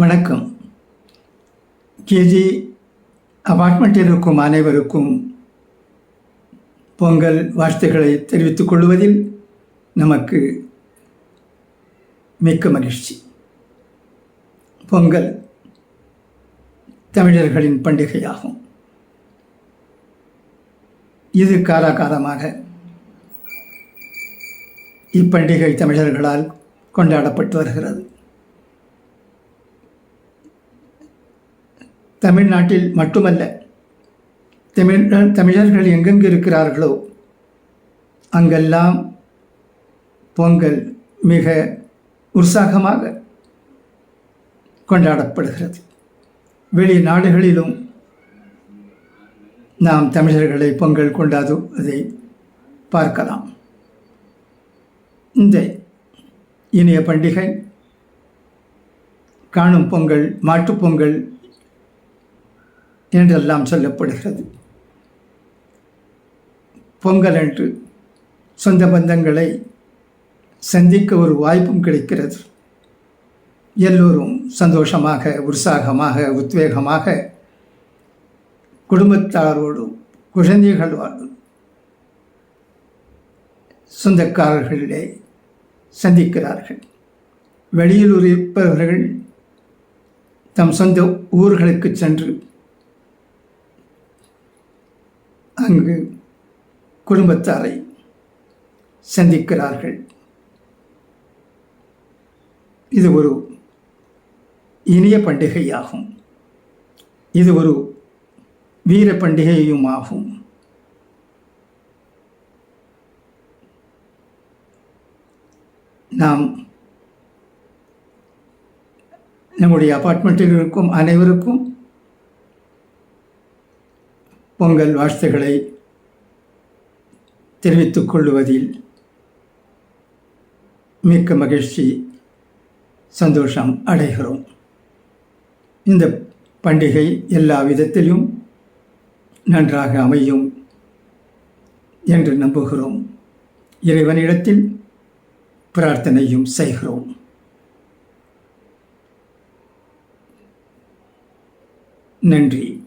வணக்கம். கேஜி அபார்ட்மெண்ட்டில் இருக்கும் அனைவருக்கும் பொங்கல் வாழ்த்துக்களை தெரிவித்துக் கொள்வதில் நமக்கு மிக்க மகிழ்ச்சி. பொங்கல் தமிழர்களின் பண்டிகையாகும். இது காலகாலமாக இப்பண்டிகை தமிழர்களால் கொண்டாடப்பட்டு வருகிறது. தமிழ்நாட்டில் மட்டுமல்ல, தமிழர்கள் எங்கெங்கு இருக்கிறார்களோ அங்கெல்லாம் பொங்கல் மிக உற்சாகமாக கொண்டாடப்படுகிறது. வெளிநாடுகளிலும் நாம் தமிழர்களை பொங்கல் கொண்டாடுவதை பார்க்கலாம். இந்த இனிய பண்டிகை காணும் பொங்கல், மாட்டுப்பொங்கல் என்றெல்லாம் சொல்லப்படுகிறது. பொங்கல் அன்று சொந்த பந்தங்களை சந்திக்க ஒரு வாய்ப்பும் கிடைக்கிறது. எல்லோரும் சந்தோஷமாக, உற்சாகமாக, உத்வேகமாக குடும்பத்தாரோடு, குழந்தைகளோடு, சொந்தக்காரர்களிலே சந்திக்கிறார்கள். வெளியில் இருப்பவர்கள் தம் சொந்த ஊர்களுக்கு சென்று அங்கு குடும்பத்தாரை சந்திக்கிறார்கள். இது ஒரு இனிய பண்டிகையாகும். இது ஒரு வீர பண்டிகையும் ஆகும். நாம் நம்முடைய அபார்ட்மெண்ட்டில் இருக்கும் அனைவருக்கும் பொங்கல் வாழ்த்துக்களை தெரிவித்துக் கொள்வதில் மிக்க மகிழ்ச்சி, சந்தோஷம் அடைகிறோம். இந்த பண்டிகை எல்லா விதத்திலும் நன்றாக அமையும் என்று நம்புகிறோம். இறைவனிடத்தில் பிரார்த்தனையும் செய்கிறோம். நன்றி.